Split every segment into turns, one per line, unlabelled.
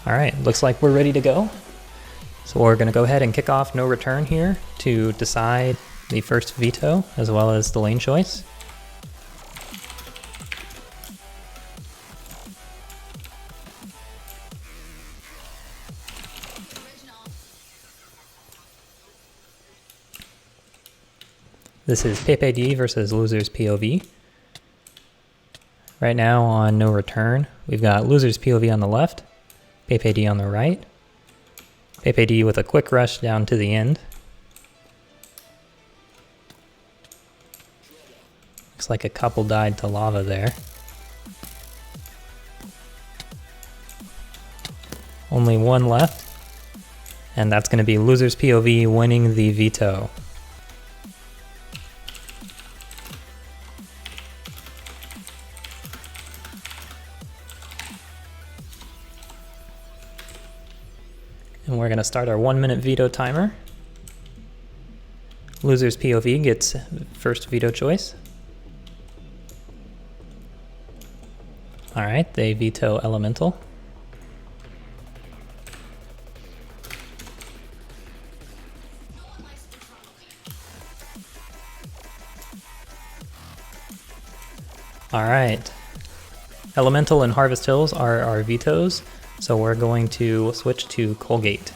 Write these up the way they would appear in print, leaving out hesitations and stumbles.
Alright, looks like we're ready to go. So we're going to go ahead and kick off no return here to decide the first veto as well as the lane choice. This is PepeD versus LOSERSPOV. Right now on no return, we've got LOSERSPOV on the left, PepeD on the right. PepeD with a quick rush down to the end. Looks like a couple died to lava there. Only one left, and that's going to be LOSERSPOV winning the veto. And we're going to start our 1 minute veto timer. LOSERSPOV gets first veto choice. Alright, they veto Elemental. Alright, Elemental and Harvest Hills are our vetoes, so we're going to switch to Colgate.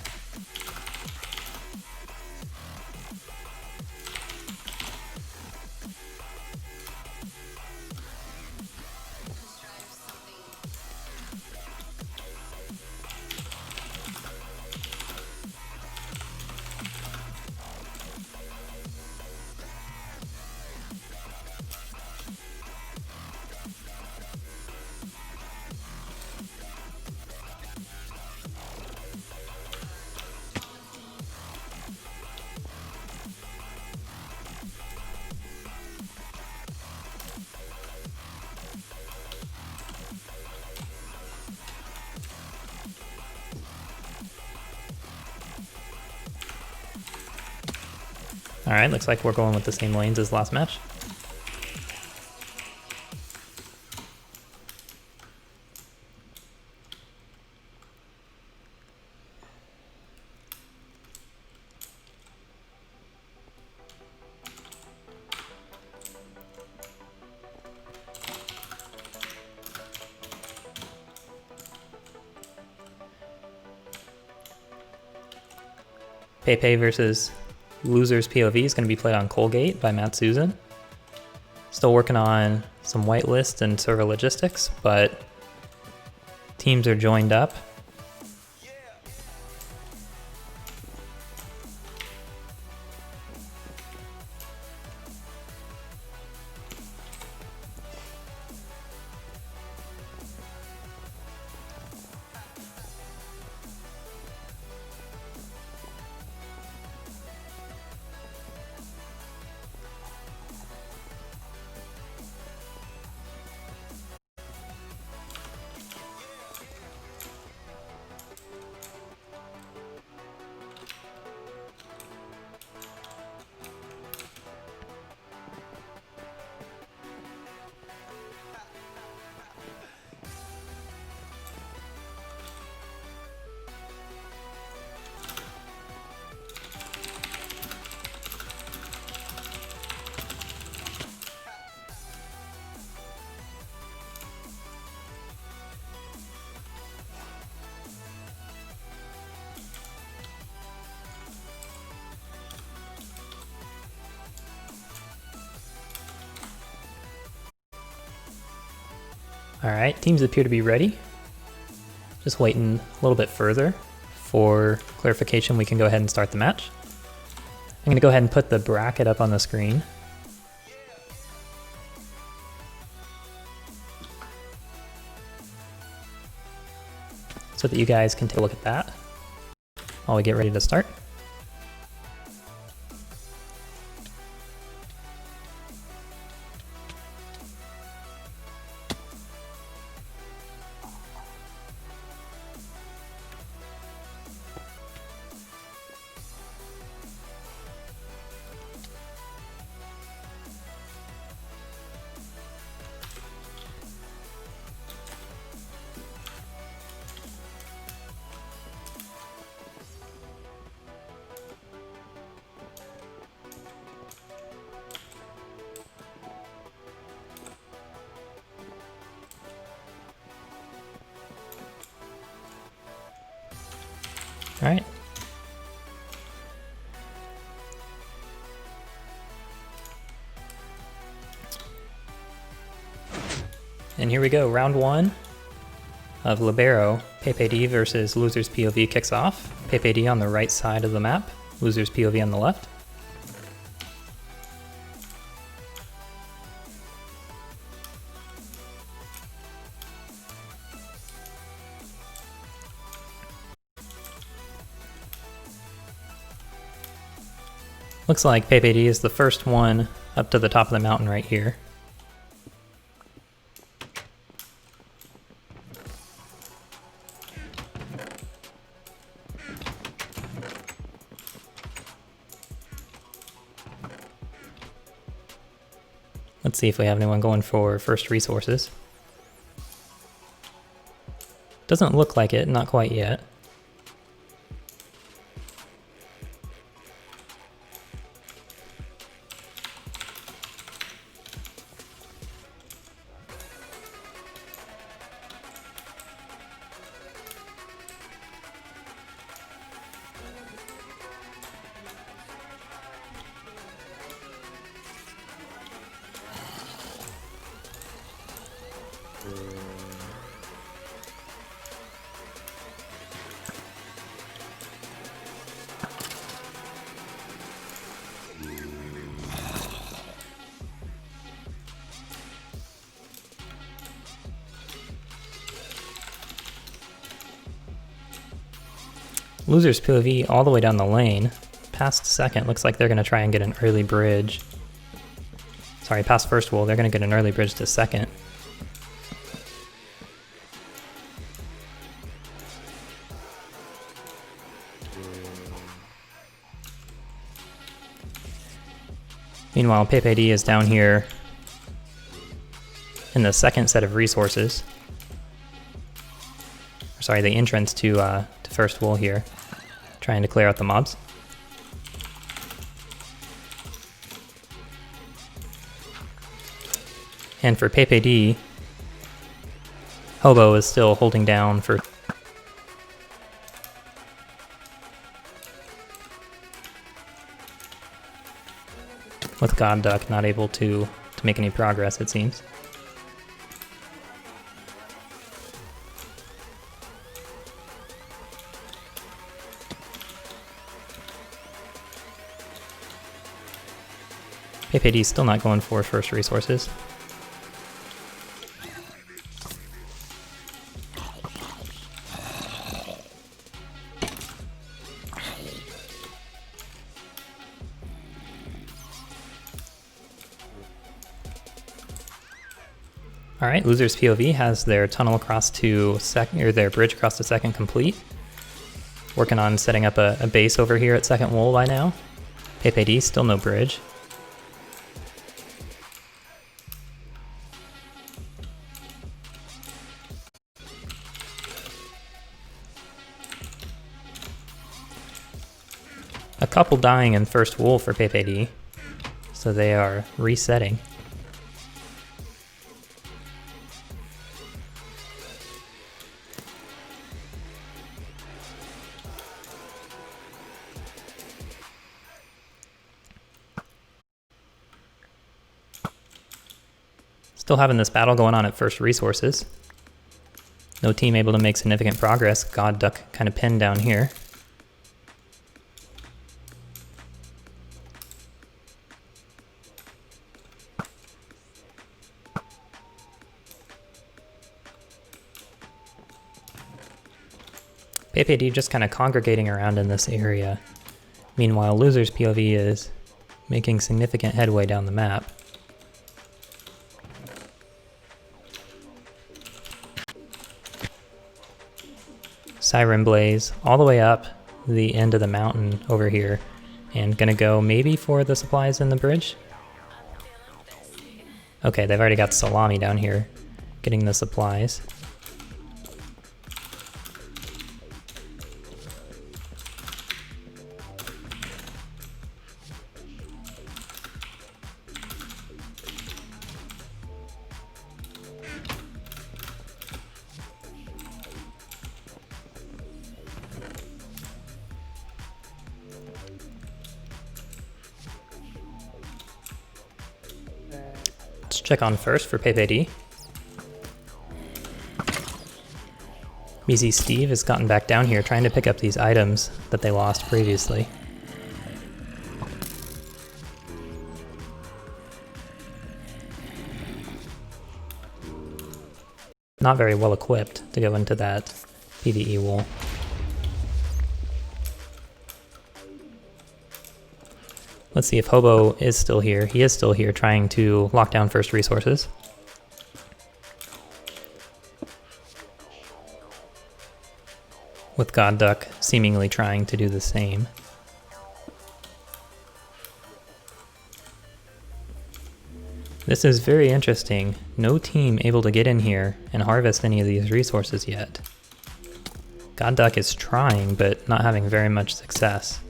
Alright, looks like we're going with the same lanes as last match. Pepe versus LOSERSPOV is going to be played on Colgate by Matt Susan. Still working on some whitelist and server logistics, but teams are joined up. Alright, teams appear to be ready. Just waiting a little bit further for clarification. We can go ahead and start the match. I'm going to go ahead and put the bracket up on the screen. So that you guys can take a look at that while we get ready to start. All right. And here we go, round 1 of Libero. PepeD versus Loser's POV kicks off. PepeD on the right side of the map, Loser's POV on the left. Looks like PepeD is the first one up to the top of the mountain right here. Let's see if we have anyone going for first resources. Doesn't look like it, not quite yet. Loser's POV all the way down the lane. Past second, looks like they're going to try and get an early bridge. Sorry, past first wall, they're going to get an early bridge to second. Meanwhile, PepeD is down here in the second set of resources. Sorry, the entrance to first wall here, trying to clear out the mobs. And for PepeD, Hobo is still holding down for with God Duck not able to make any progress, it seems. PepeD still not going for first resources. All right, Loser's POV has their tunnel across to second, or their bridge across to second complete. Working on setting up a base over here at second wall by now. PepeD still no bridge. A couple dying in first wall for PepeD, so they are resetting. Still having this battle going on at first resources. No team able to make significant progress. God Duck kind of pinned down here. PepeD just kind of congregating around in this area. Meanwhile, Loser's POV is making significant headway down the map. Siren Blaze all the way up the end of the mountain over here, and gonna go maybe for the supplies in the bridge. Okay, they've already got Salami down here getting the supplies. check on first for PepeD. BZ Steve has gotten back down here trying to pick up these items that they lost previously. Not very well equipped to go into that PvE wall. Let's see if Hobo is still here. He is still here trying to lock down first resources. With God Duck seemingly trying to do the same. This is very interesting. No team able to get in here and harvest any of these resources yet. God Duck is trying, but not having very much success.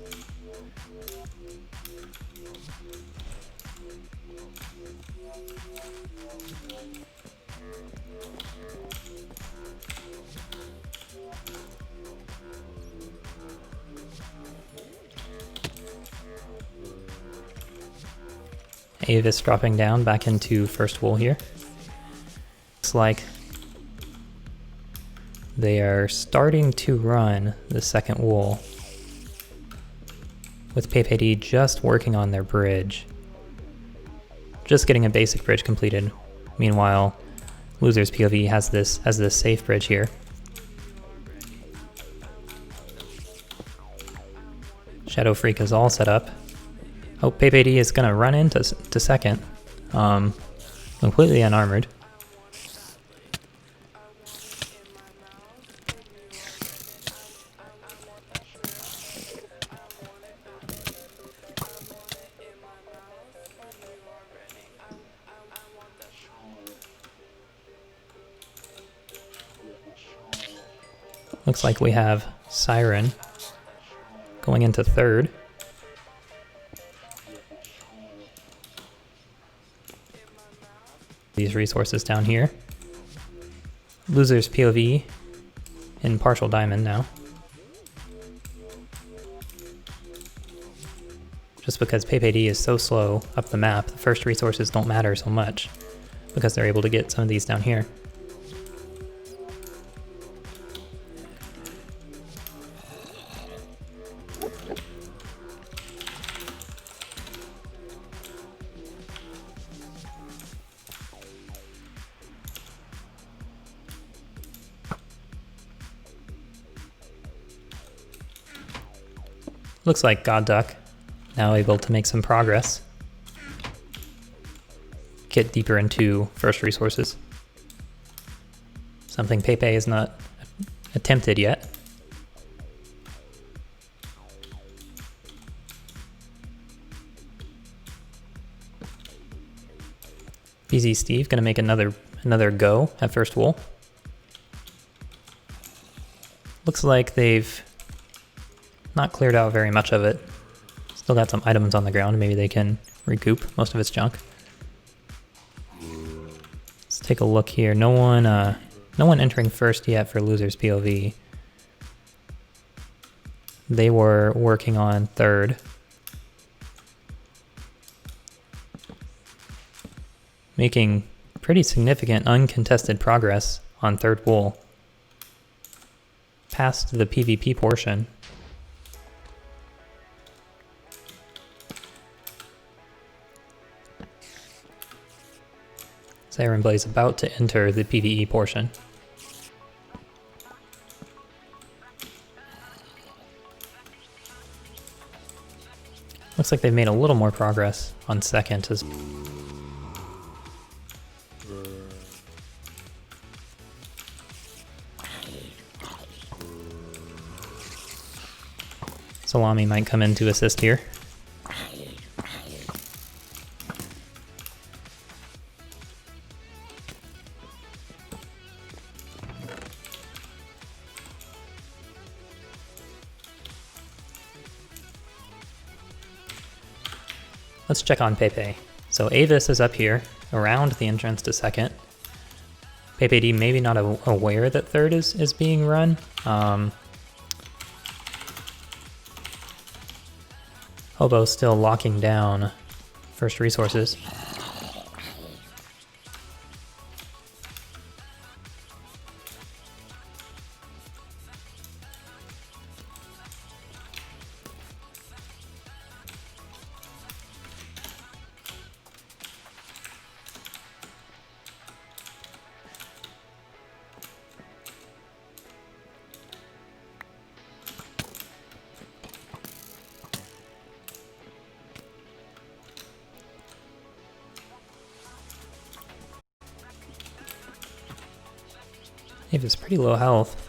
Avis dropping down back into first wool here. Looks like they are starting to run the second wool, with PepeD just working on their bridge. Just getting a basic bridge completed. Meanwhile, LOSERSPOV has this safe bridge here. Shadow Freak is all set up. Oh, PepeD is gonna run into second, completely unarmored. Looks like we have Siren going into third. These resources down here. LOSERSPOV in partial diamond now. Just because PepeD is so slow up the map, the first resources don't matter so much because they're able to get some of these down here. Looks like God Duck now able to make some progress. Get deeper into first resources. Something Pepe has not attempted yet. BZ Steve gonna make another go at first wool. Looks like they've not cleared out very much of it. Still got some items on the ground. Maybe they can recoup most of its junk. Let's take a look here. No one entering first yet for LOSERSPOV. They were working on third. Making pretty significant uncontested progress on third wool. Past the PvP portion. Siren Blaze about to enter the PvE portion. Looks like they've made a little more progress on second as Salami might come in to assist here. Let's check on Pepe. So Avis is up here, around the entrance to second. PepeD maybe not aware that third is being run. Hobo still locking down first resources. Avis pretty low health.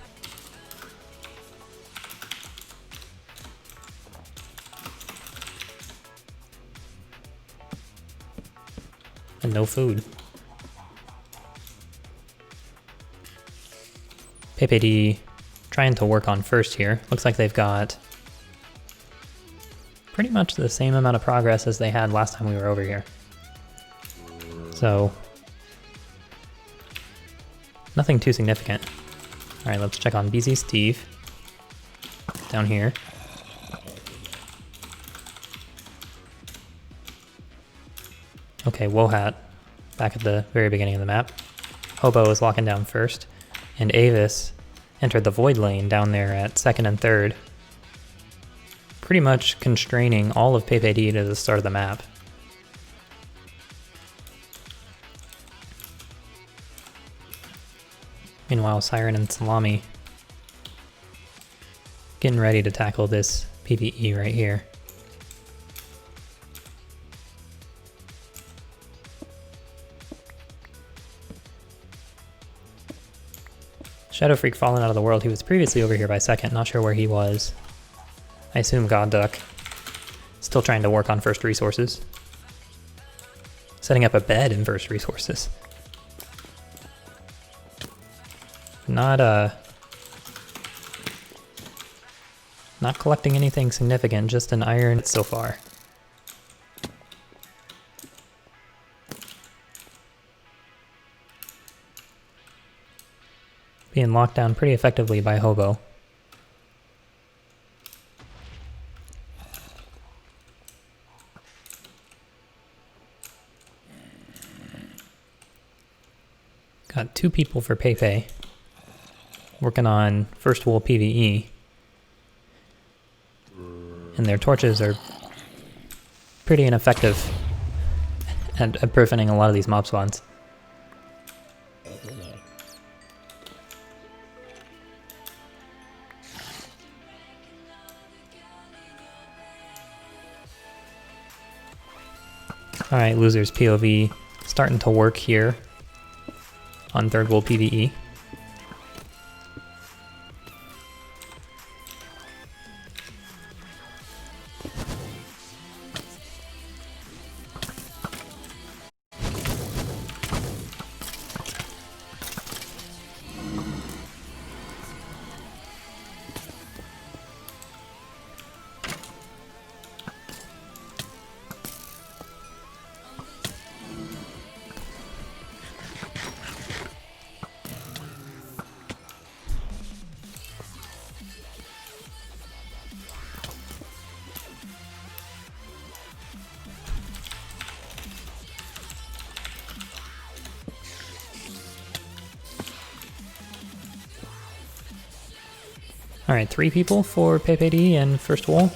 And no food. PepeD trying to work on first here. Looks like they've got pretty much the same amount of progress as they had last time we were over here. So, nothing too significant. Alright, let's check on BZ Steve. Down here. Okay, Wohat, back at the very beginning of the map. Hobo is locking down first, and Avis entered the void lane down there at second and third, pretty much constraining all of PepeD to the start of the map. Meanwhile, Siren and Salami getting ready to tackle this PvE right here. Shadow Freak fallen out of the world. He was previously over here by second, not sure where he was. I assume God Duck. Still trying to work on first resources. Setting up a bed in first resources. Not collecting anything significant, just an iron so far. Being locked down pretty effectively by Hobo. Got 2 people for Pepe. Working on first wool PvE. And their torches are pretty ineffective at preventing a lot of these mob spawns. Alright, Losers POV starting to work here on third wool PvE. Alright, 3 people for PepeD and first wall.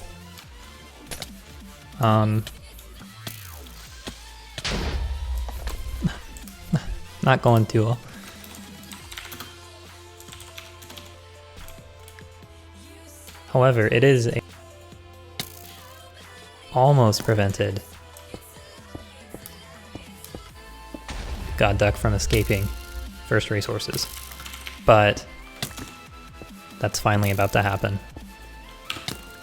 Not going too well. However, it is almost prevented God Duck from escaping first resources, but that's finally about to happen.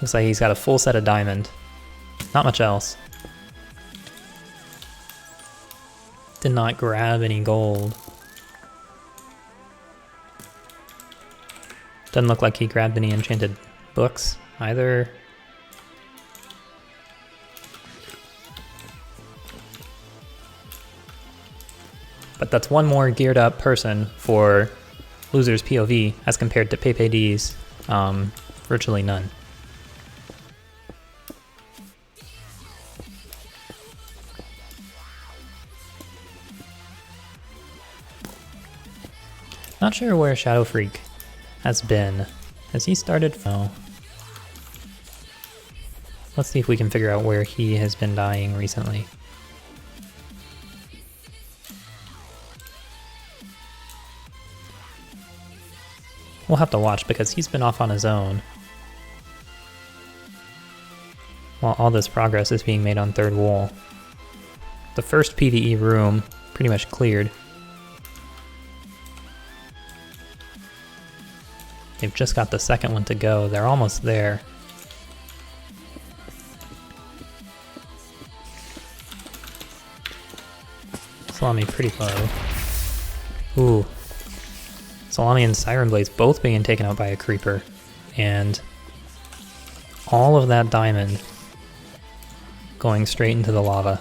Looks like he's got a full set of diamond. Not much else. Did not grab any gold. Doesn't look like he grabbed any enchanted books either. But that's one more geared up person for Losers POV as compared to PepeD's virtually none. Not sure where Shadow Freak has been. Has he started? No. Let's see if we can figure out where he has been dying recently. We'll have to watch because he's been off on his own while all this progress is being made on third wall. The first PvE room pretty much cleared. They've just got the second one to go. They're almost there. Salami pretty low. Ooh. Salami and Siren Blaze both being taken out by a creeper. And all of that diamond going straight into the lava.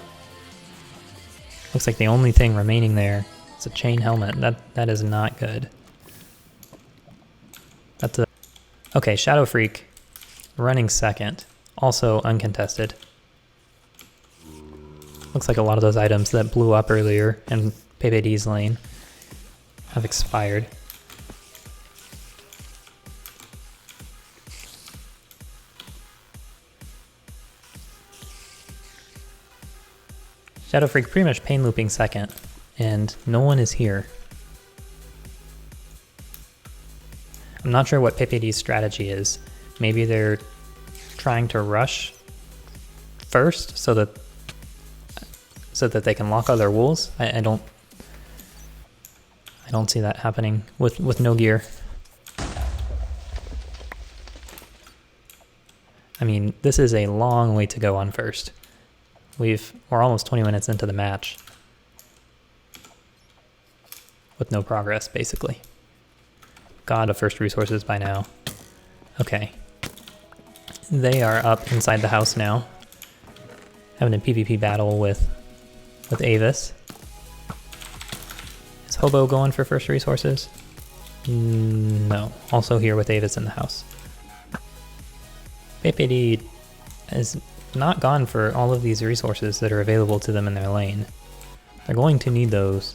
Looks like the only thing remaining there is a chain helmet. That is not good. That's a... Okay, Shadow Freak running second. Also uncontested. Looks like a lot of those items that blew up earlier in PepeD's lane have expired. Shadow Freak pretty much pain looping second, and no one is here. I'm not sure what PepeD's strategy is. Maybe they're trying to rush first so that they can lock other wolves. I don't see that happening with no gear. I mean, this is a long way to go on first. We're almost 20 minutes into the match with no progress, basically. God of first resources by now. Okay. They are up inside the house now, having a PvP battle with Avis. Is Hobo going for first resources? No. Also here with Avis in the house. PepeD is not gone for all of these resources that are available to them in their lane. They're going to need those.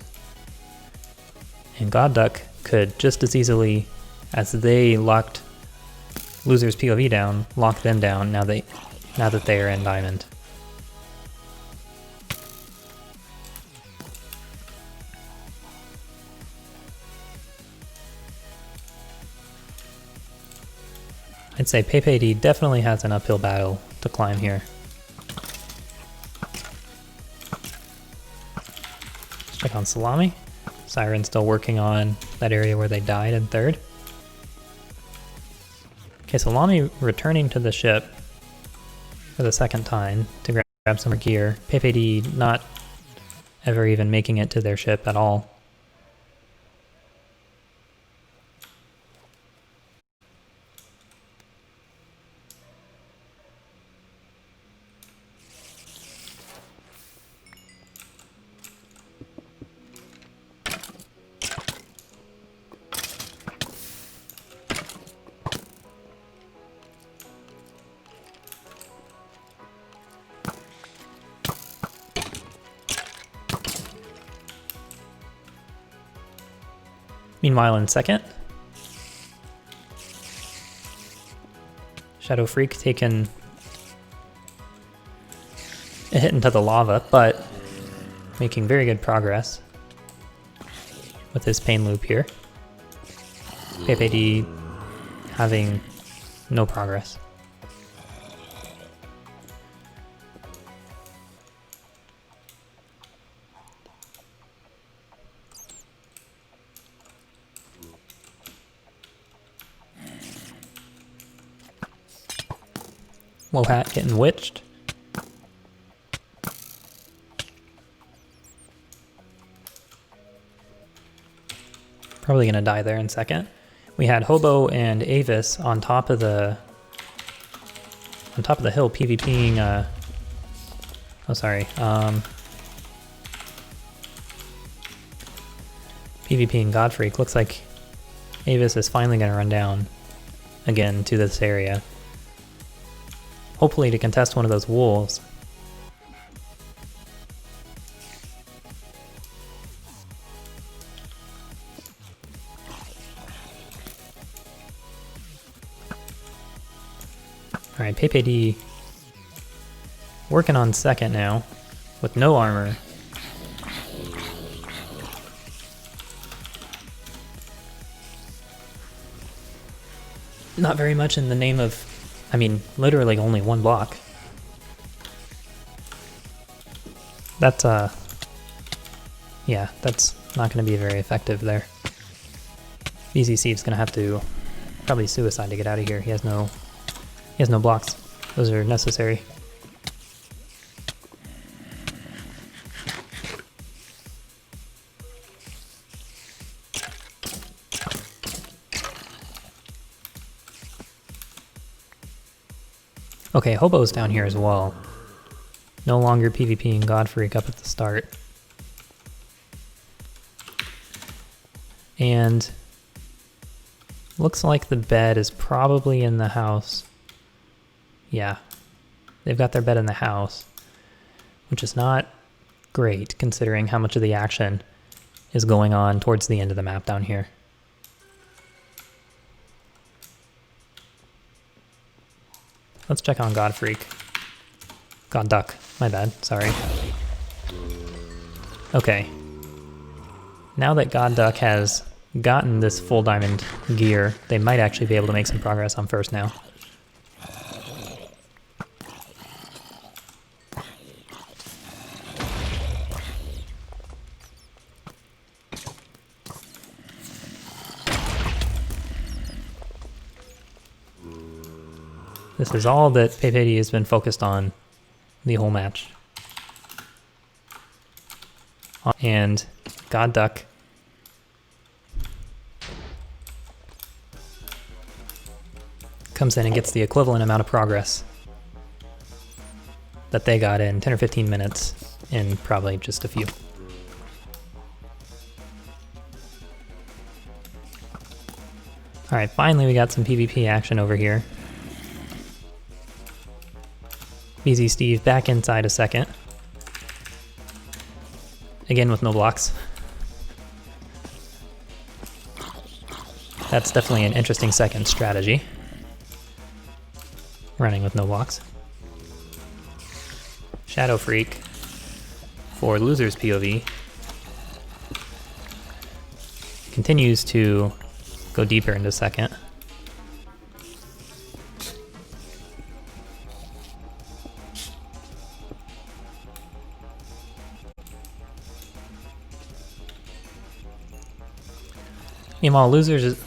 And God Duck could just as easily as they locked Loser's POV down, lock them down now that they are in Diamond. I'd say PepeD definitely has an uphill battle to climb here. Let's check on Salami. Siren's still working on that area where they died in third. Okay, Salami returning to the ship for the second time to grab some more gear. PepeD not ever even making it to their ship at all. Meanwhile, in second, Shadow Freak taking a hit into the lava, but making very good progress with his pain loop here. PepeD having no progress. Wohat getting witched. Probably gonna die there in second. We had Hobo and Avis on top of the hill PvPing. PvPing Godfreak. Looks like Avis is finally gonna run down again to this area. Hopefully to contest one of those wolves. Alright, PepeD working on second now with no armor. Not very much in the name of, I mean, literally only one block. That's, yeah, that's not going to be very effective there. BZC is going to have to Probably suicide to get out of here. He has no blocks. Those are necessary. Okay, Hobo's down here as well. No longer PvPing Godfreak up at the start. And looks like the bed is probably in the house. Yeah, they've got their bed in the house, which is not great considering how much of the action is going on towards the end of the map down here. Let's check on Godfreak. God Duck, my bad, sorry. Okay. Now that God Duck has gotten this full diamond gear, they might actually be able to make some progress on first now. This is all that PepeD has been focused on the whole match. And God Duck comes in and gets the equivalent amount of progress that they got in 10 or 15 minutes in probably just a few. Alright, finally we got some PvP action over here. Easy Steve back inside a second. Again with no blocks. That's definitely an interesting second strategy. Running with no blocks. Shadow Freak for Loser's POV continues to go deeper into second. Meanwhile, Losers is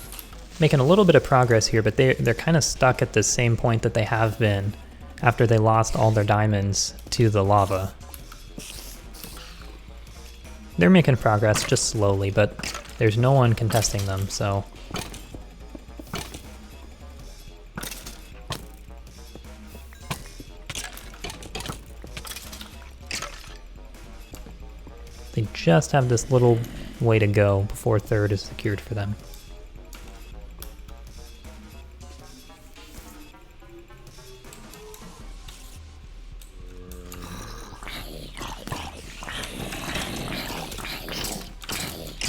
making a little bit of progress here, but they're kind of stuck at the same point that they have been after they lost all their diamonds to the lava. They're making progress, just slowly, but there's no one contesting them, so... They just have this little way to go before third is secured for them.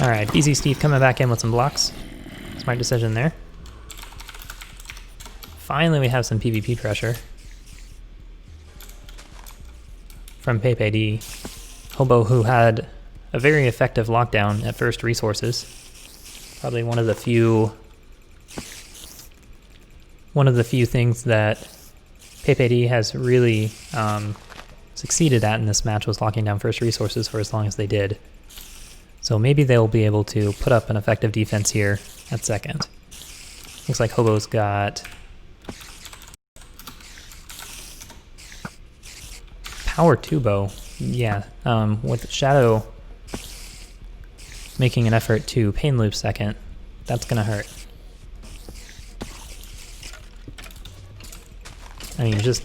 Alright, Easy Steve coming back in with some blocks. Smart decision there. Finally we have some PvP pressure from PepeD. Hobo, who had a very effective lockdown at first resources. Probably one of the few things that PepeD has really succeeded at in this match was locking down first resources for as long as they did. So maybe they'll be able to put up an effective defense here at second. Looks like Hobo's got Power Tubo. Yeah, with Shadow making an effort to Pain Loop second, that's gonna hurt. I mean, just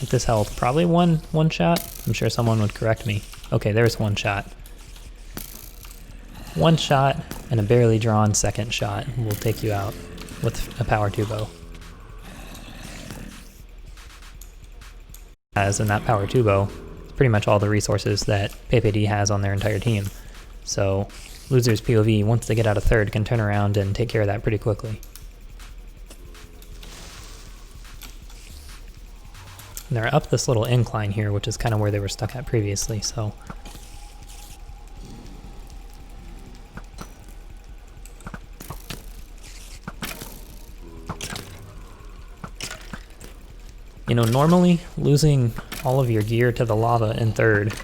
at this health, probably one shot. I'm sure someone would correct me. Okay, there's one shot. One shot and a barely drawn second shot will take you out with a Power Tubo. As in that Power Tubo, it's pretty much all the resources that PepeD has on their entire team. So Loser's POV, once they get out of third, can turn around and take care of that pretty quickly. And they're up this little incline here, which is kind of where they were stuck at previously, so... You know, normally losing all of your gear to the lava in third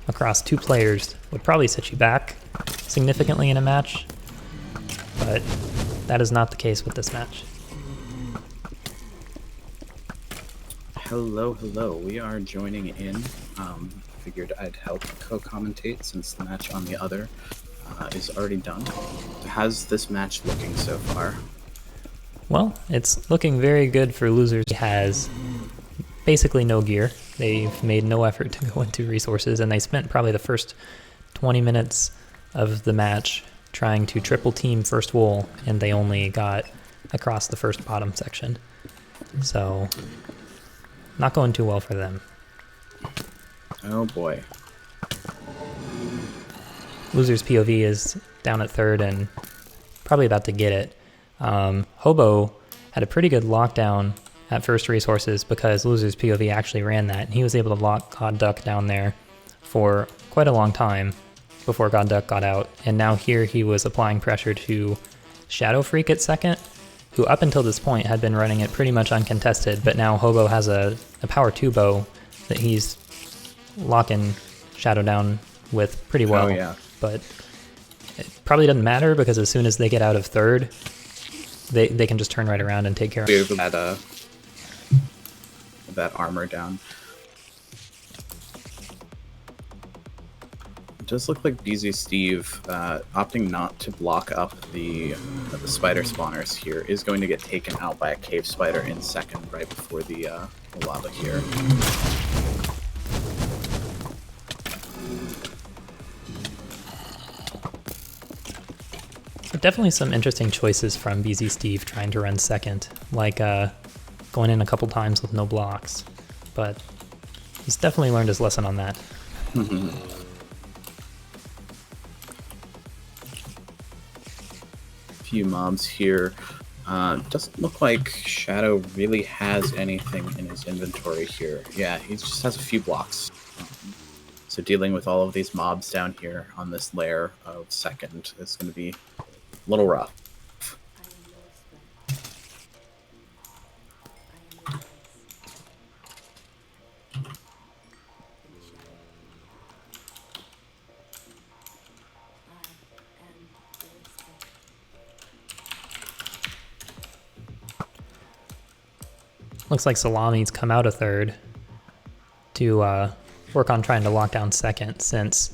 across two players would probably set you back significantly in a match, but but that is not the case with this match.
Hello, hello. We are joining in. Figured I'd help co-commentate since the match on the other is already done. How's this match looking so far?
Well, it's looking very good for Losers. He has basically no gear. They've made no effort to go into resources, and they spent probably the first 20 minutes of the match trying to triple team first wool, and they only got across the first bottom section. So, not going too well for them.
Oh boy.
Loser's POV is down at third and probably about to get it. Hobo had a pretty good lockdown at first resources because Loser's POV actually ran that, and he was able to lock God Duck down there for quite a long time before God Duck got out. And now here he was applying pressure to Shadow Freak at second, who up until this point had been running it pretty much uncontested, but now Hobo has a power 2 bow that he's locking Shadow down with pretty well.
Oh, yeah.
But it probably doesn't matter because as soon as they get out of third, they can just turn right around and take care of
that armor down. It does look like BZ Steve opting not to block up the spider spawners here is going to get taken out by a cave spider in second right before the lava here.
So definitely some interesting choices from BZ Steve trying to run second, like going in a couple times with no blocks, but he's definitely learned his lesson on that.
Few mobs here. Doesn't look like Shadow really has anything in his inventory here. Yeah, he just has a few blocks. So dealing with all of these mobs down here on this layer of second is going to be a little rough.
Looks like Salami's come out of third to work on trying to lock down second, since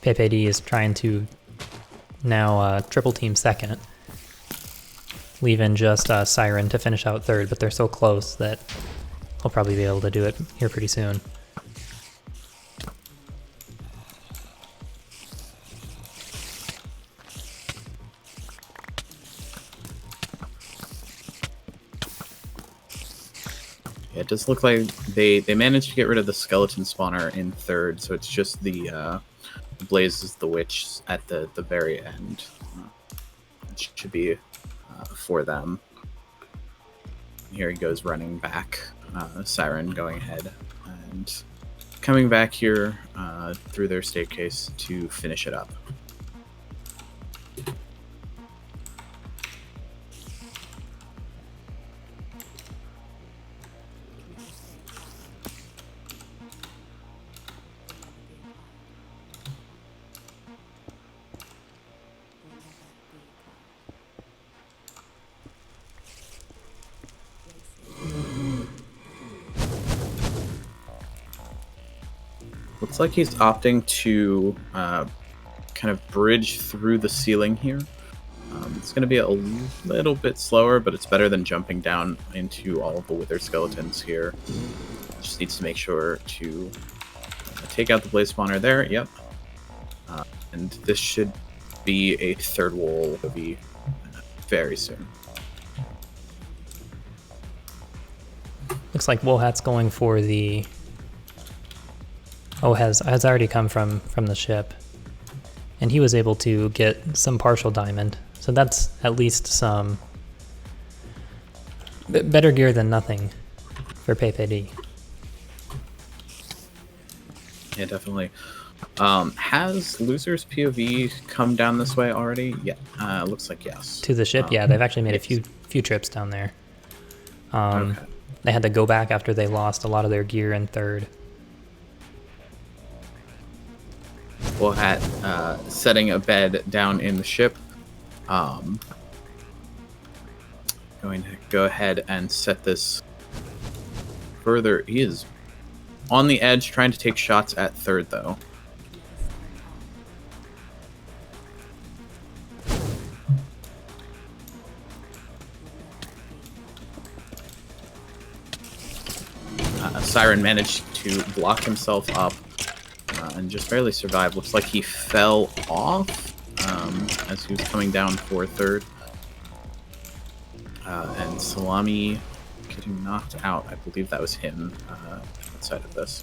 PepeD is trying to now triple team second, leaving just Siren to finish out third, but they're so close that he'll probably be able to do it here pretty soon.
It does look like they managed to get rid of the skeleton spawner in third, so it's just the Blazes the Witch at the very end. It should be for them. Here he goes running back, Siren going ahead, and coming back here through their staircase to finish it up. Looks like he's opting to kind of bridge through the ceiling here. It's going to be a little bit slower, but it's better than jumping down into all of the wither skeletons here. Just needs to make sure to take out the blaze spawner there. Yep. And this should be a third wall very soon.
Looks like Woolhat's going for the... Oh, has already come from the ship. And he was able to get some partial diamond. So that's at least some better gear than nothing for PepeD.
Yeah, definitely. Has Loser's POV come down this way already? Yeah, looks like yes.
To the ship? Yeah, they've actually made a few trips down there.
Okay.
They had to go back after they lost a lot of their gear in third.
Woolhat setting a bed down in the ship. going to go ahead and set this further. He is on the edge, trying to take shots at third, though. Siren managed to block himself up and just barely survived. Looks like he fell off as he was coming down for third. And Salami getting knocked out. I believe that was him outside of this.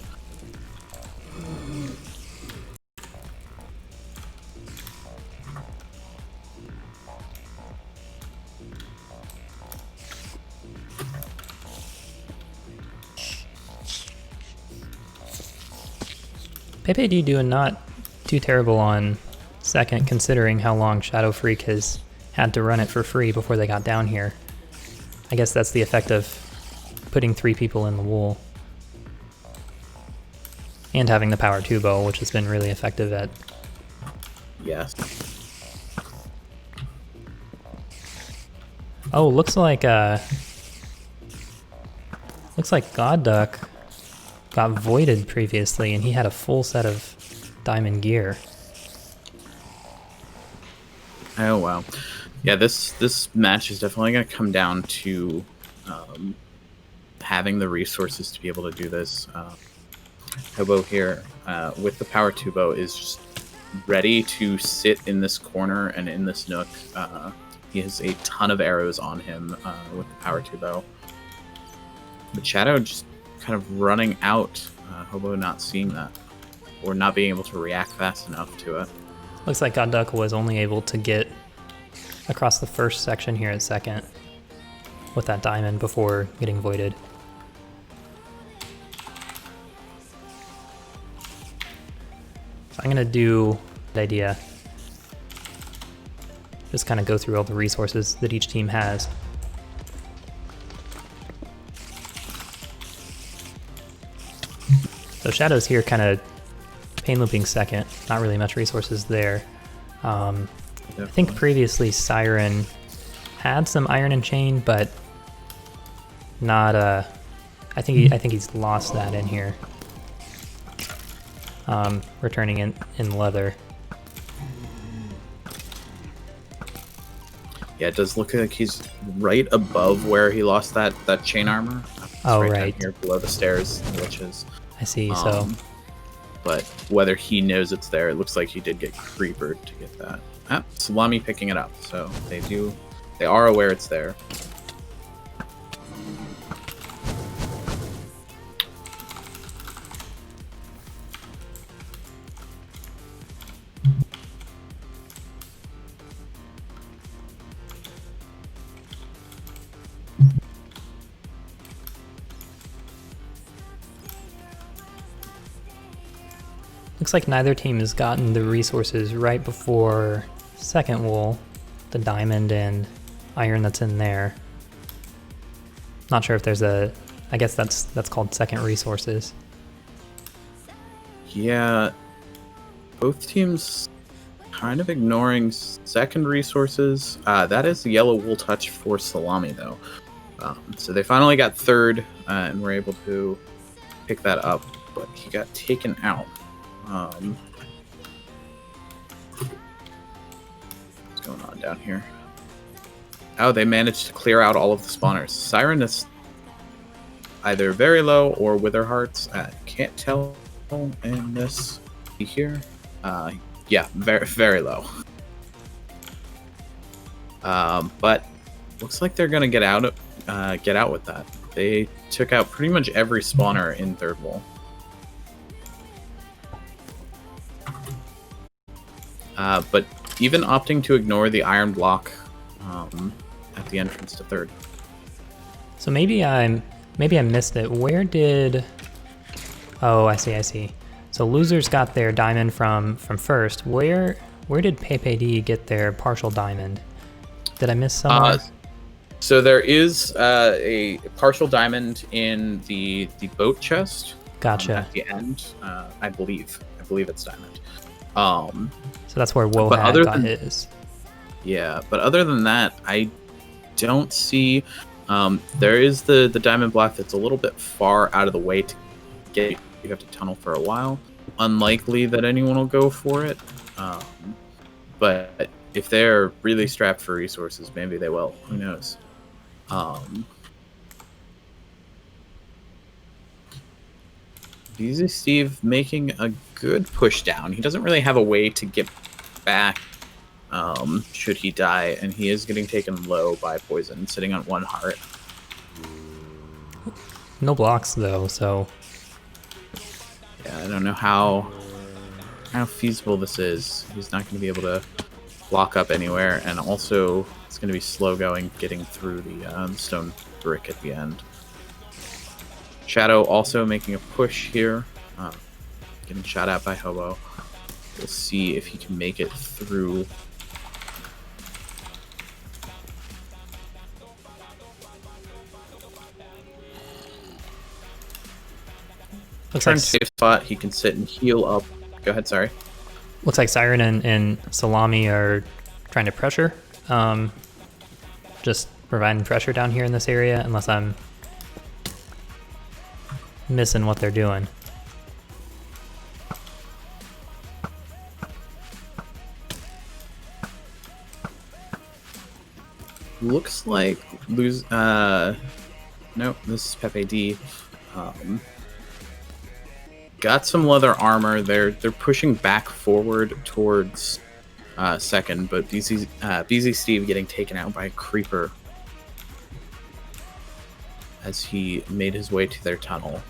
PepeD doing not too terrible on second, considering how long Shadow Freak has had to run it for free before they got down here. I guess that's the effect of putting 3 people in the wool. And having the power 2 bow, which has been really effective at...
Yes.
Oh, looks like God Duck got voided previously, and he had a full set of diamond gear.
Oh wow, yeah. This match is definitely going to come down to having the resources to be able to do this. Hobo here with the power 2 bow is just ready to sit in this corner and in this nook. He has a ton of arrows on him with the power 2 bow. But Shadow just kind of running out, Hobo not seeing that, or not being able to react fast enough to it.
Looks like God Duck was only able to get across the first section here at second with that diamond before getting voided. So I'm gonna do the idea. Just kind of go through all the resources that each team has. So Shadow's here kind of pain looping second, not really much resources there. I think previously Siren had some iron and chain, but not I think he's lost that in here. Returning in leather.
Yeah, it does look like he's right above where he lost that chain armor.
Oh,
right down here below the stairs, which is.
I see. So,
but whether he knows it's there, it looks like he did get creepered to get that. Ah, Salami picking it up, so they are aware it's there.
looks like neither team has gotten the resources right before second wool, the diamond and iron that's in there. Not sure if there's a, I guess that's called second resources.
Yeah, both teams kind of ignoring second resources. That is the yellow wool touch for Salami though. So they finally got third and were able to pick that up, but he got taken out. What's going on down here? Oh, they managed to clear out all of the spawners. Siren is either very low or Wither Hearts. Can't tell in this here. Yeah, very, very low. But looks like they're gonna get out with that. They took out pretty much every spawner in third wall. But even opting to ignore the iron block at the entrance to third.
So maybe I missed it. Where did? Oh, I see. So losers got their diamond from first. Where did PepeD get their partial diamond? Did I miss somewhere?
So there is a partial diamond in the boat chest.
Gotcha.
At the end, I believe it's diamond.
So that's where Wohat got his.
Yeah, but other than that, I don't see. There is the diamond block that's a little bit far out of the way to get. You have to tunnel for a while. Unlikely that anyone will go for it. But if they're really strapped for resources, maybe they will. Who knows? Easy Steve making a good push down. He doesn't really have a way to get back should he die, and he is getting taken low by poison, sitting on 1 heart.
No blocks though, so
yeah, I don't know how feasible this is. He's not going to be able to block up anywhere, and also it's going to be slow going getting through the stone brick at the end. Shadow also making a push here, getting shot at by Hobo. We'll see if he can make it through.
Looks
Turn
like
safe spot. He can sit and heal up. Go ahead. Sorry.
Looks like Siren and Salami are trying to pressure. Just providing pressure down here in this area, unless I'm missing what they're doing.
Looks like nope, this is PepeD. Got some leather armor. They're pushing back forward towards second, but BZ Steve getting taken out by a creeper as he made his way to their tunnel.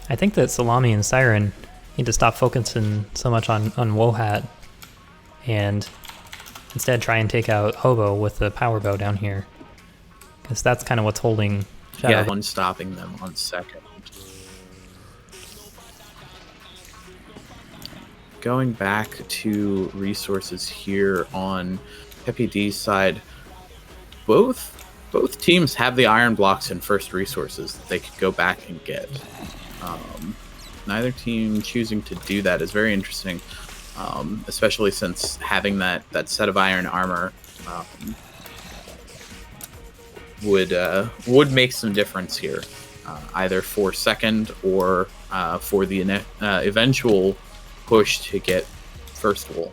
I think that Salami and Siren need to stop focusing so much on Wohat and instead try and take out Hobo with the power bow down here, because that's kind of what's holding Shadow.
Yeah, one stopping them on second. Going back to resources here on PepeD's side, both teams have the iron blocks and first resources that they could go back and get. Neither team choosing to do that is very interesting, especially since having that set of iron armor would make some difference here, either for second or for the eventual push to get first wool.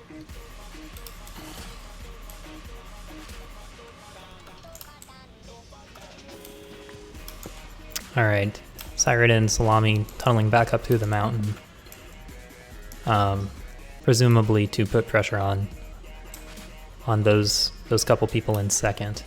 All right, Siren and Salami tunneling back up through the mountain, presumably to put pressure on those couple people in second.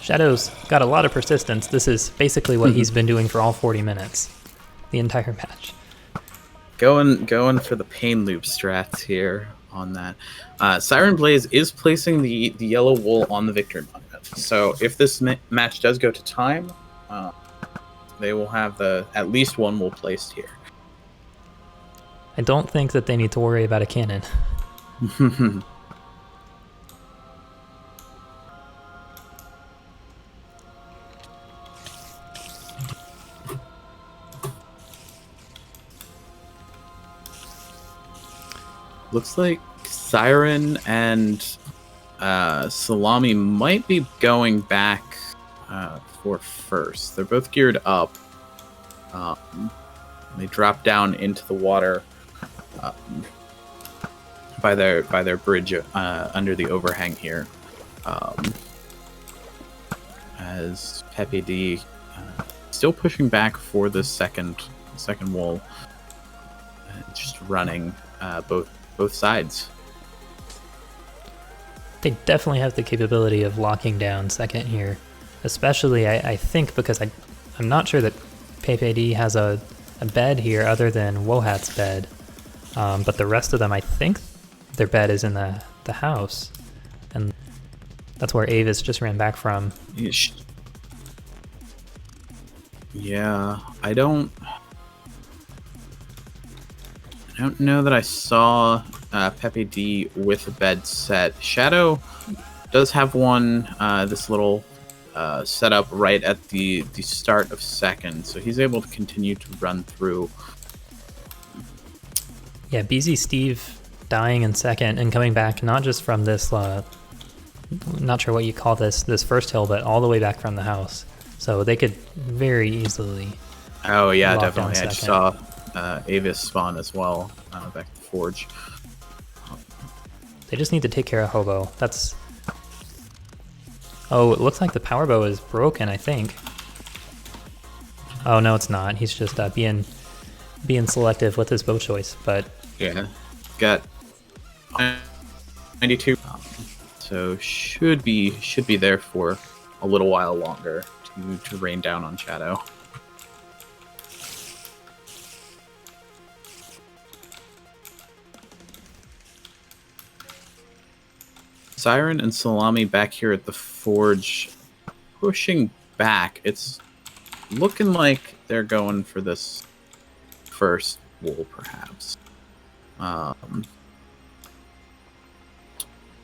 Shadow's got a lot of persistence. This is basically what he's been doing for all 40 minutes, the entire match.
Going for the pain loop strats here on that. Siren Blaze is placing the yellow wool on the victory monument. So if this match does go to time, they will have at least one wool placed here.
I don't think that they need to worry about a cannon.
Looks like Siren and Salami might be going back for first. They're both geared up. They drop down into the water by their bridge under the overhang here. As PepeD still pushing back for the second wall, just running both sides.
They definitely have the capability of locking down second here, especially I think because I'm not sure that PepeD has a bed here other than Wohat's bed, but the rest of them I think their bed is in the house, and that's where Avis just ran back from.
Yeah, I don't know that I saw PepeD with a bed set. Shadow does have one, this little setup right at the start of second, so he's able to continue to run through.
Yeah, BZ Steve dying in second and coming back not just from this, not sure what you call this first hill, but all the way back from the house. So they could very easily.
Oh yeah, definitely. I just saw Avis spawn as well, back to the forge.
They just need to take care of Hobo. That's... Oh, it looks like the power bow is broken, I think. Oh no, it's not. He's just being selective with his bow choice, but...
Yeah, got 92. So should be there for a little while longer to rain down on Shadow. Siren and Salami back here at the forge, pushing back. It's looking like they're going for this first wool, perhaps.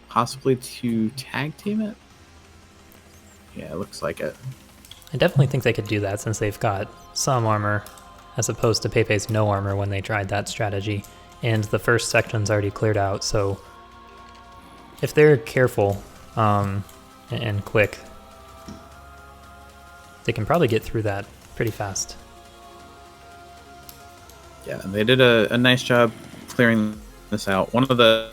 Possibly to tag team it? Yeah, it looks like it.
I definitely think they could do that since they've got some armor, as opposed to PepeD's no armor when they tried that strategy. And the first section's already cleared out, so if they're careful and quick, they can probably get through that pretty fast.
Yeah, they did a nice job clearing this out. One of the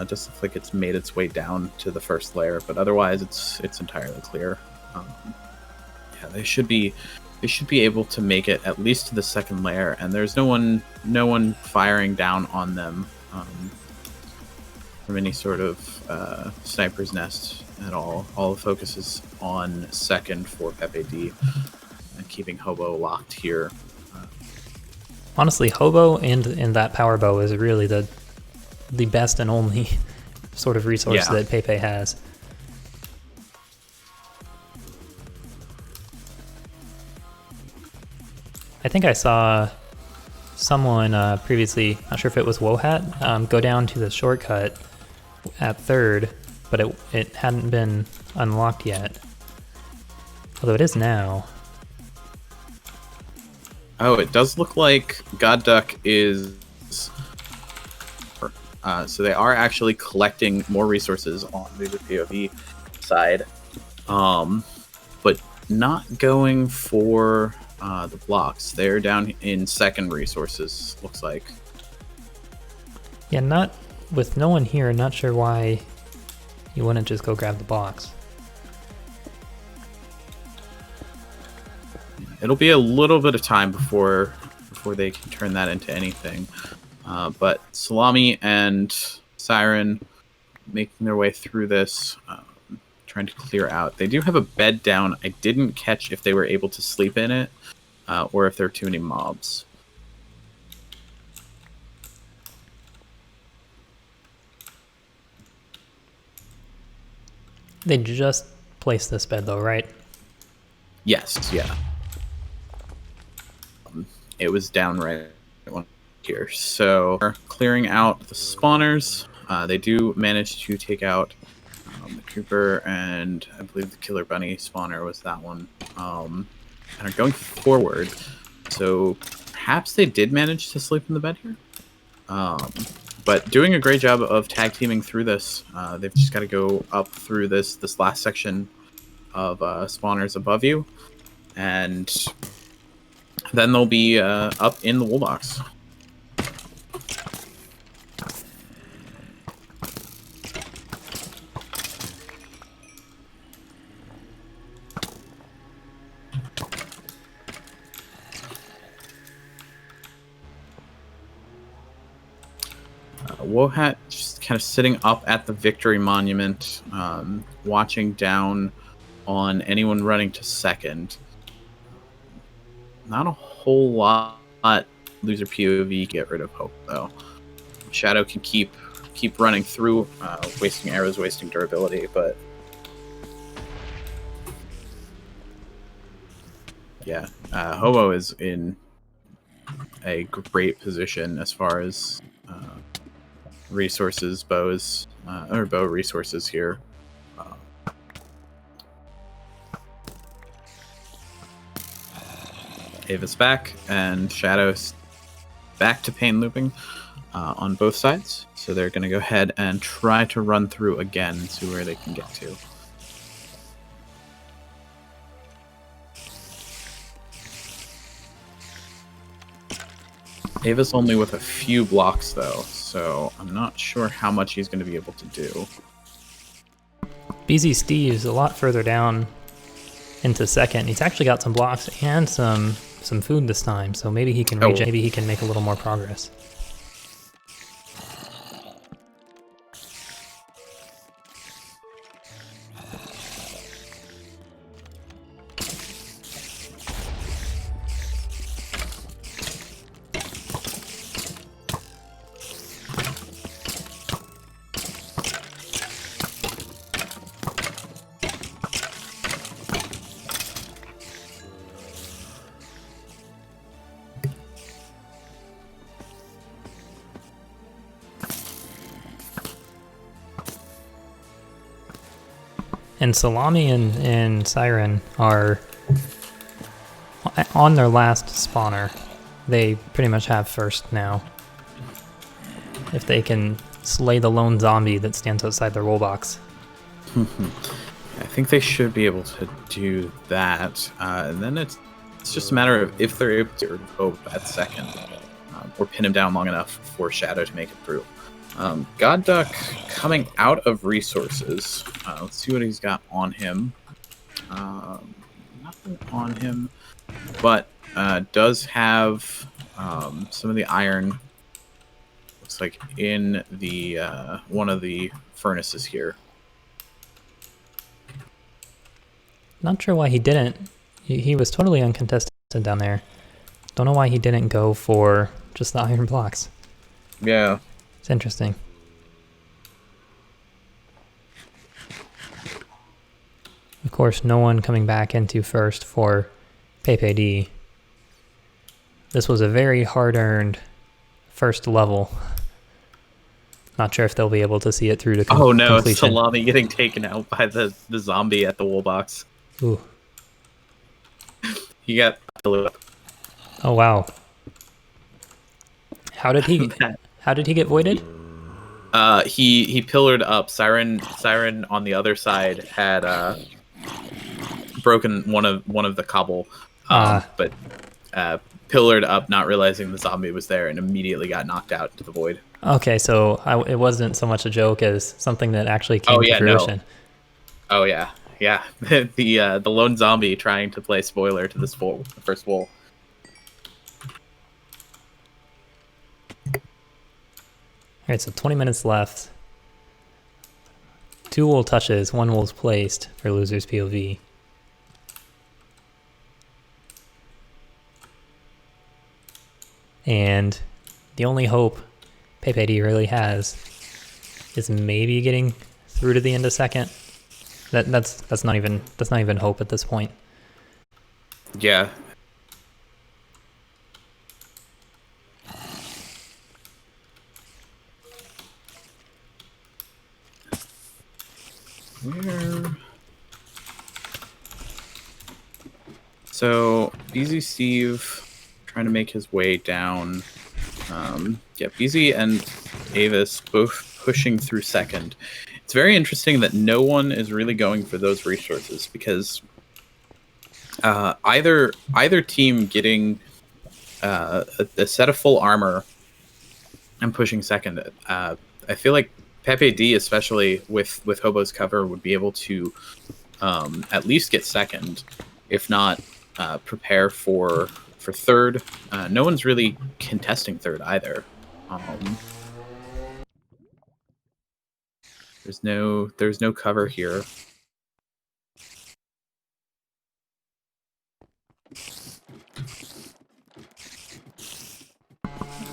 just looks like it's made its way down to the first layer, but otherwise it's entirely clear. Yeah, they should be able to make it at least to the second layer, and there's no one firing down on them from any sort of sniper's nest at all. All the focus is on second for PepeD and keeping Hobo locked here.
Honestly, Hobo and that power bow is really the best and only sort of resource that Pepe has. I think I saw someone previously, not sure if it was Wohat, go down to the shortcut at third, but it hadn't been unlocked yet. Although it is now.
Oh, it does look like God Duck is... so they are actually collecting more resources on the POV side, but not going for the blocks. They're down in second resources, looks like.
Yeah, not with no one here, not sure why you wouldn't just go grab the blocks.
It'll be a little bit of time before they can turn that into anything. But Salami and Siren making their way through this, trying to clear out. They do have a bed down. I didn't catch if they were able to sleep in it, or if there are too many mobs.
They just placed this bed though, right?
Yes, yeah. It was down right here. So clearing out the spawners. They do manage to take out the Trooper, and I believe the Killer Bunny spawner was that one. And are going forward. So perhaps they did manage to sleep in the bed here. But doing a great job of tag teaming through this. They've just got to go up through this last section of spawners above you, and then they'll be up in the wool box. Wohat just kind of sitting up at the Victory Monument, watching down on anyone running to second. Not a whole lot loser POV get rid of Hope though. Shadow can keep keep running through, wasting arrows, wasting durability, but yeah, Hobo is in a great position as far as resources, bow resources here. Ava's back, and Shadow's back to pain looping on both sides. So they're going to go ahead and try to run through again and see where they can get to. Ava's only with a few blocks, though, so I'm not sure how much he's going to be able to do.
BZ Steve's a lot further down into second. He's actually got some blocks and some food this time, so maybe he can maybe he can make a little more progress. And Salami and Siren are on their last spawner. They pretty much have first now. If they can slay the lone zombie that stands outside the roll box.
I think they should be able to do that. And then it's just a matter of if they're able to hope at second or pin him down long enough for Shadow to make it through. God Duck coming out of resources. Let's see what he's got on him. Nothing on him, but does have some of the iron. Looks like in the one of the furnaces here.
Not sure why he didn't. He was totally uncontested down there. Don't know why he didn't go for just the iron blocks.
Yeah.
It's interesting. Of course, no one coming back into first for PepeD. This was a very hard-earned first level. Not sure if they'll be able to see it through to completion.
Oh no, it's Salami getting taken out by the zombie at the wool box.
Ooh.
He got...
Oh wow. How did he get voided?
He pillared up. Siren on the other side had broken one of the cobble, but pillared up, not realizing the zombie was there, and immediately got knocked out into the void.
Okay, so it wasn't so much a joke as something that actually came to fruition.
No. Oh yeah, yeah. The lone zombie trying to play spoiler to this first wool.
Alright, so 20 minutes left. 2 wool touches, 1 wool's placed for Loser's POV. And the only hope PepeD really has is maybe getting through to the end of second. That's not even hope at this point.
Yeah. Where? So BZ Steve trying to make his way down. Yeah, BZ and Avis both pushing through second. It's very interesting that no one is really going for those resources because either team getting a set of full armor and pushing second. I feel like PepeD, especially with Hobo's cover, would be able to at least get second, if not prepare for third. No one's really contesting third either. There's no cover here.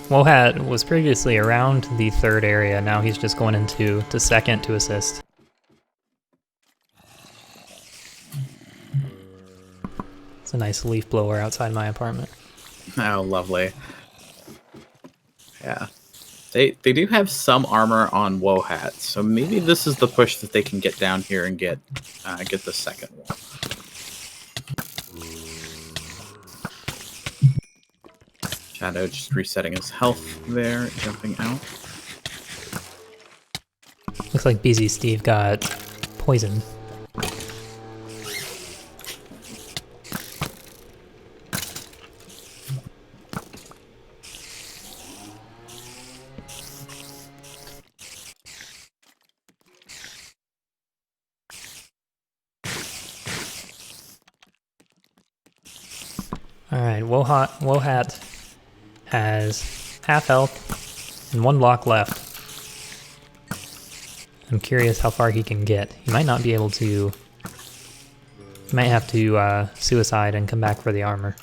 Wohat was previously around the third area, now he's just going into second to assist. It's a nice leaf blower outside my apartment.
Oh, lovely. Yeah. They do have some armor on Wohat, so maybe this is the push that they can get down here and get the second wall. Shadow just resetting his health there, jumping out.
Looks like BZ Steve got poisoned. Alright, Wohat has half health and 1 block left. I'm curious how far he can get. He might not be able to... He might have to suicide and come back for the armor.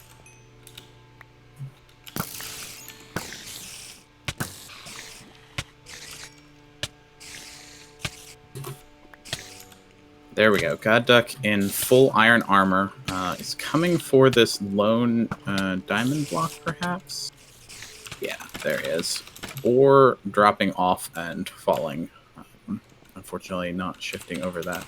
There we go. God Duck in full iron armor is coming for this lone diamond block, perhaps? Yeah, there he is. Or dropping off and falling. Unfortunately, not shifting over that.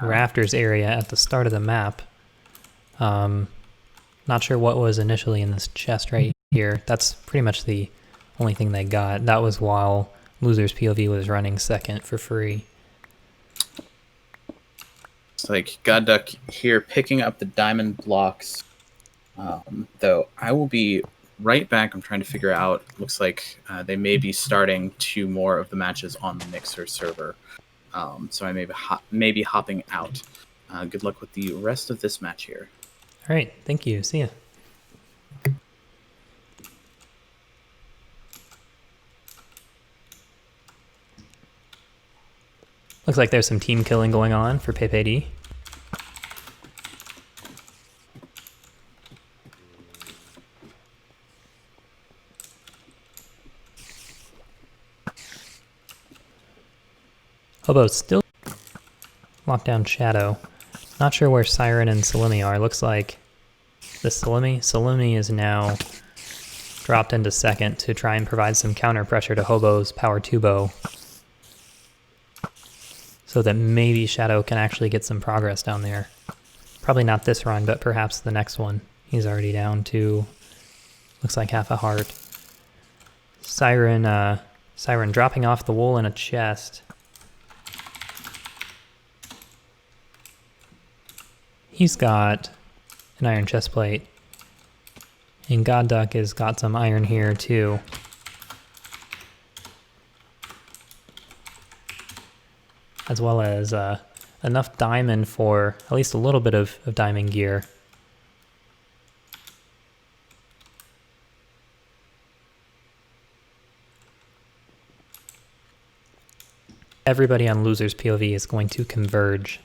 Rafters area at the start of the map. Not sure what was initially in this chest right here. That's pretty much the only thing they got. That was while Loser's POV was running second for free.
It's like God Duck here picking up the diamond blocks. Though I will be right back. I'm trying to figure out. Looks like they may be starting 2 more of the matches on the Mixer server. So I may be hopping out. Good luck with the rest of this match here.
All right, thank you. See ya. Looks like there's some team killing going on for PepeD. Hobo still locked down Shadow. Not sure where Siren and Salimi are. Looks like this Salimi is now dropped into second to try and provide some counter pressure to Hobo's Power 2 bow, so that maybe Shadow can actually get some progress down there. Probably not this run, but perhaps the next one. He's already down to, looks like half a heart. Siren dropping off the wool in a chest. He's got an iron chest plate, and God Duck has got some iron here too. As well as enough diamond for at least a little bit of diamond gear. Everybody on Loser's POV is going to converge.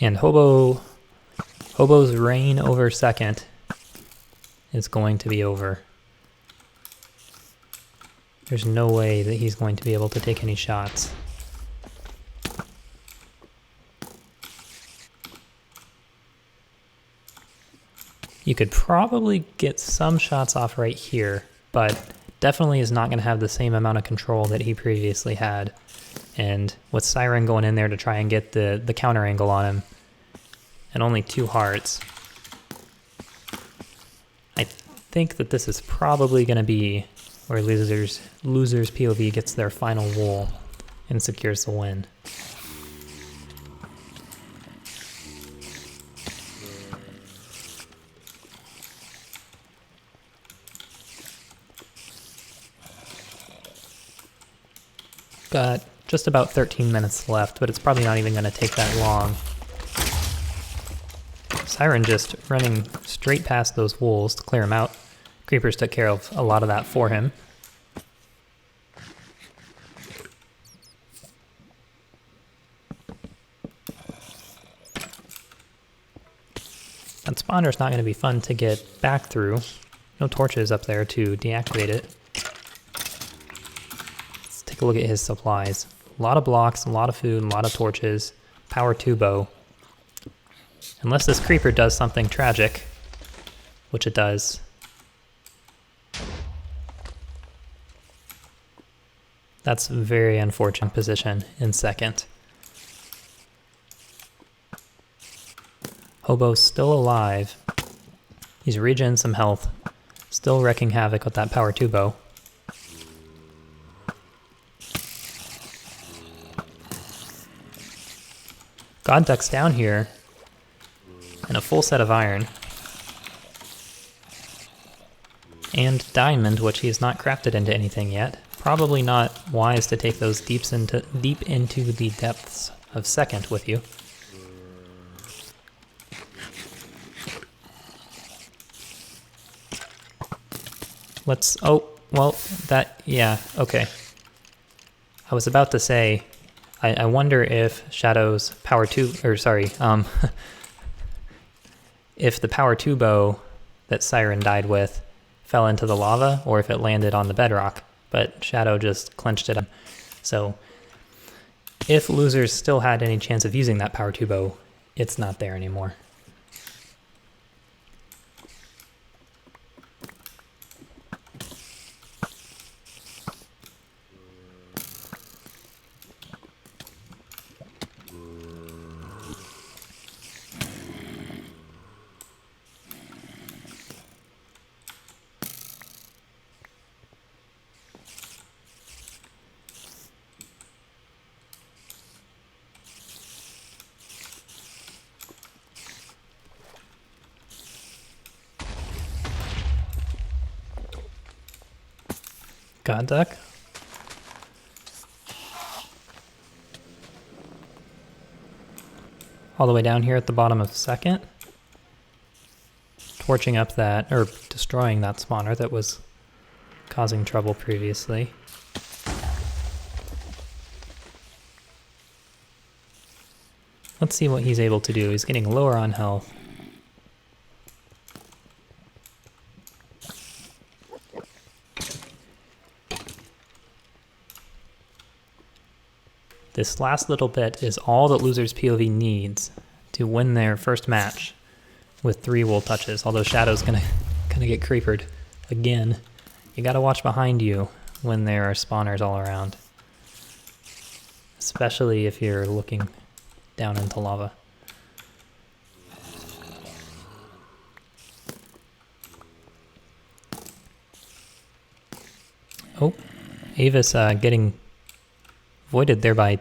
And Hobo's reign over second is going to be over. There's no way that he's going to be able to take any shots. You could probably get some shots off right here, but definitely is not going to have the same amount of control that he previously had. And with Siren going in there to try and get the counter angle on him, and only 2 hearts, I think that this is probably going to be where Loser's POV gets their final wool and secures the win. Got just about 13 minutes left, but it's probably not even going to take that long. Siren just running straight past those wolves to clear him out. Creepers took care of a lot of that for him. That spawner's not going to be fun to get back through. No torches up there to deactivate it. Let's take a look at his supplies. A lot of blocks, a lot of food, a lot of torches. Power 2 bow. Unless this creeper does something tragic, which it does. That's a very unfortunate position in second. Hobo's still alive. He's regenerating some health. Still wrecking havoc with that power 2 bow. God ducks down here. And a full set of iron. And diamond, which he has not crafted into anything yet. Probably not wise to take those deep into the depths of second with you. Yeah, okay. I was about to say, I wonder if Shadow's power 2, if the power 2 bow that Siren died with fell into the lava, or if it landed on the bedrock, but Shadow just clenched it up. So, if losers still had any chance of using that power 2 bow, it's not there anymore. God duck. All the way down here at the bottom of second. Torching up that, or destroying that spawner that was causing trouble previously. Let's see what he's able to do. He's getting lower on health. This last little bit is all that Loser's POV needs to win their first match with 3 wool touches, although Shadow's gonna get creepered again. You gotta watch behind you when there are spawners all around, especially if you're looking down into lava. Oh, Avis getting voided there by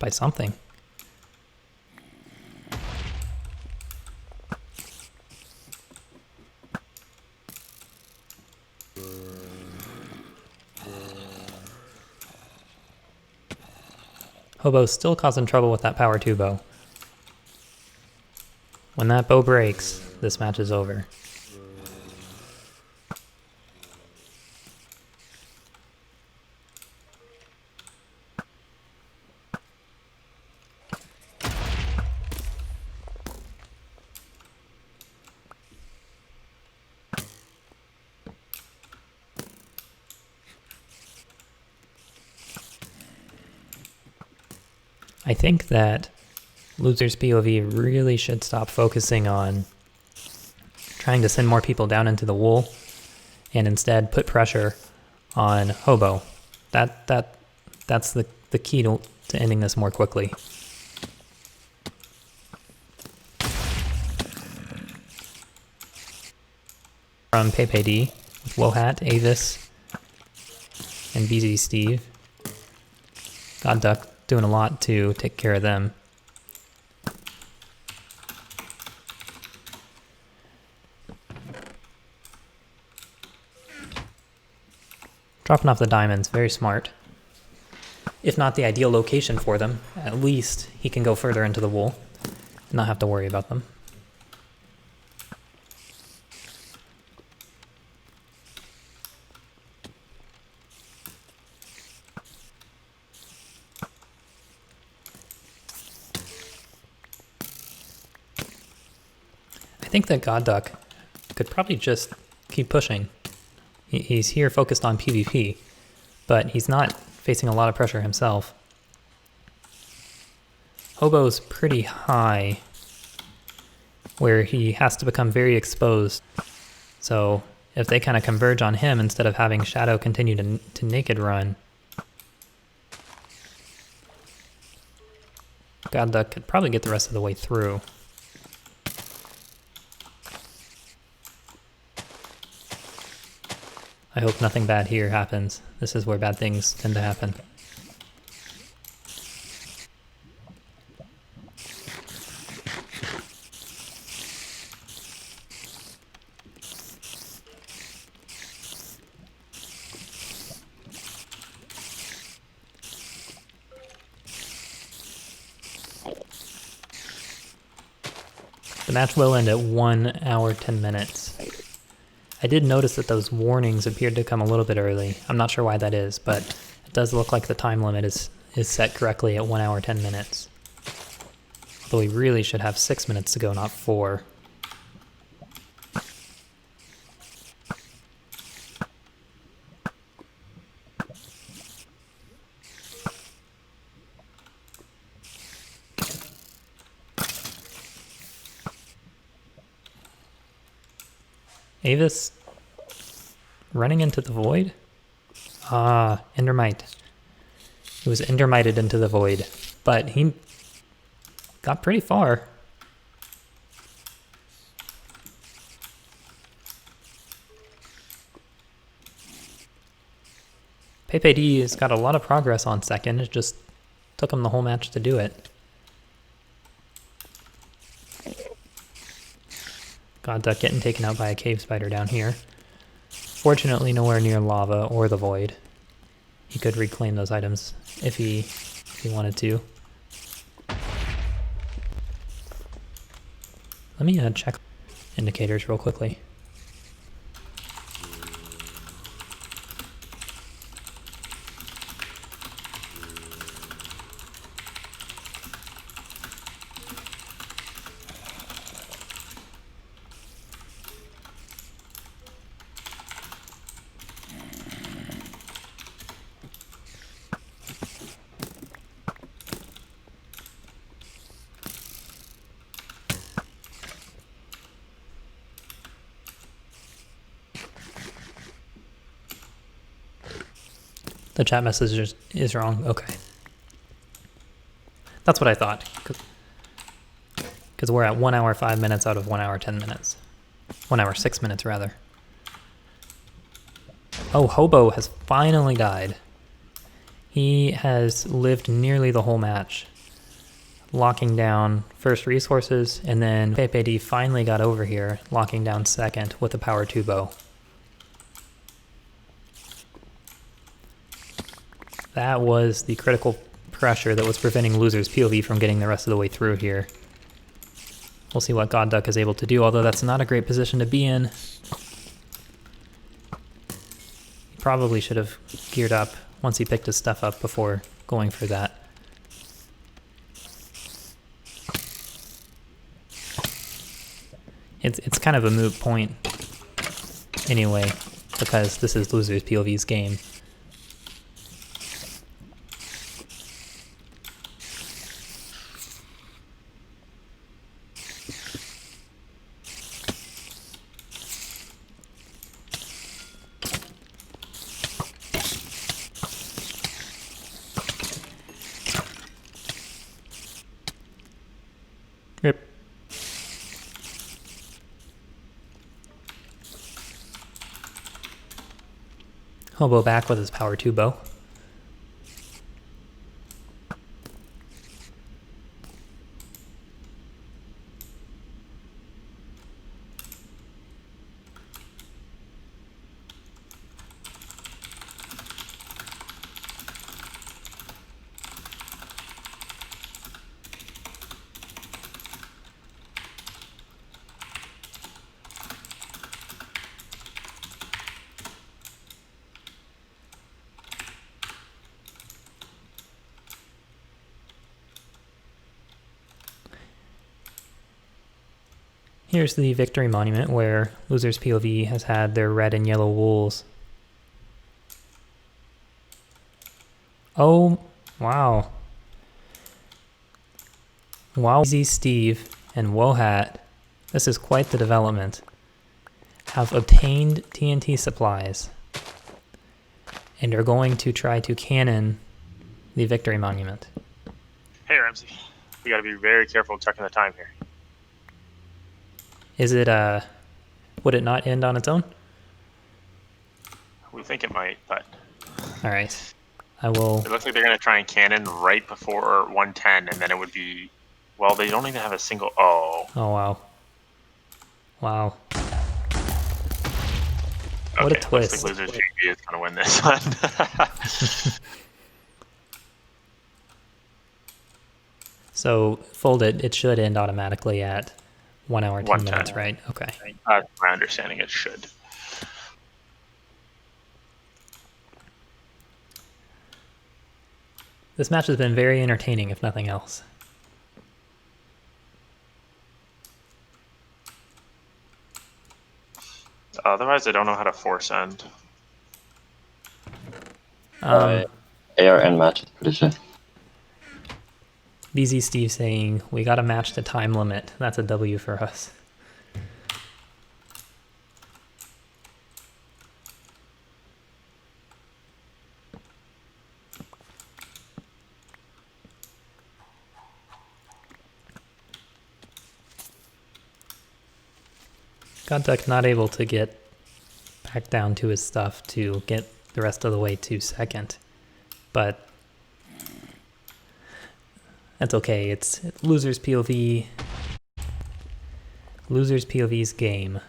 something. Hobo's still causing trouble with that power 2 bow. When that bow breaks, this match is over. I think that Loser's POV really should stop focusing on trying to send more people down into the wool and instead put pressure on Hobo. That's the key to ending this more quickly. From PepeD with Wohat, Avis, and BZ Steve. God Duck doing a lot to take care of them. Dropping off the diamonds, very smart. if not the ideal location for them, at least he can go further into the wool and not have to worry about them. I think that God Duck could probably just keep pushing. He's here focused on PvP, but he's not facing a lot of pressure himself. Hobo's pretty high, where he has to become very exposed. So if they kind of converge on him instead of having Shadow continue to naked run, God Duck could probably get the rest of the way through. I hope nothing bad here happens. This is where bad things tend to happen. The match will end at 1 hour, 10 minutes. I did notice that those warnings appeared to come a little bit early. I'm not sure why that is, but it does look like the time limit is set correctly at 1 hour, 10 minutes. Although we really should have 6 minutes to go, not 4. Avis running into the void? Ah, Endermite. He was Endermited into the void, but he got pretty far. PepeD has got a lot of progress on second. It just took him the whole match to do it. God Duck getting taken out by a cave spider down here. Fortunately, nowhere near lava or the void. He could reclaim those items if he wanted to. Let me check indicators real quickly. The chat message is wrong. Okay. That's what I thought. Because we're at 1 hour, 5 minutes out of 1 hour, 10 minutes. 1 hour, 6 minutes, rather. Oh, Hobo has finally died. He has lived nearly the whole match, locking down first resources, and then PepeD finally got over here, locking down second with a power 2 bow. That was the critical pressure that was preventing LOSERSPOV from getting the rest of the way through here. We'll see what God Duck is able to do, although that's not a great position to be in. He probably should have geared up once he picked his stuff up before going for that. It's kind of a moot point anyway, because this is LOSERSPOV's game. Yep. Hobo back with his power 2 bow. Here's the victory monument where Losers POV has had their red and yellow wools. Oh, wow. Wow, Easy Steve and Wohat, this is quite the development, have obtained TNT supplies and are going to try to cannon the victory monument.
Hey, Ramsey. We gotta be very careful checking the time here.
Is it, would it not end on its own?
We think it might, but...
Alright. I will...
It looks like they're gonna try and cannon right before 110, and then it would be... Well, they don't even have a single... Oh.
Oh, wow. Wow.
Okay,
What a twist.
Looks like Losers POV is gonna win this one.
So, fold it. It should end automatically at 1 hour, 10
110.
minutes, right? Okay.
My understanding, it should.
This match has been very entertaining, if nothing else.
Otherwise, I don't know how to force end.
ARN match, pretty sure.
BZ Steve saying, we got to match the time limit. That's a W for us. Godduck not able to get back down to his stuff to get the rest of the way to second. But that's okay. It's Losers POV. Losers POV's game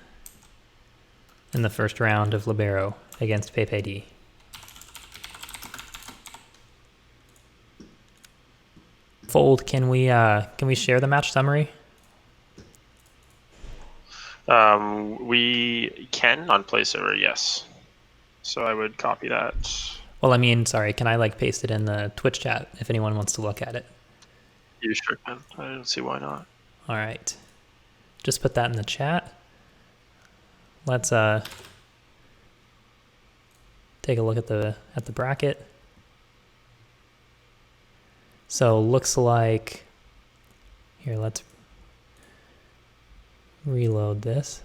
in the first round of Libero against PepeD. Fold, can we share the match summary?
We can on play server, yes. So I would copy that.
Well, I mean, sorry, can I like paste it in the Twitch chat if anyone wants to look at it?
You sure can. I don't see why not.
All right. Just put that in the chat. Let's take a look at the bracket. So looks like here, let's reload this.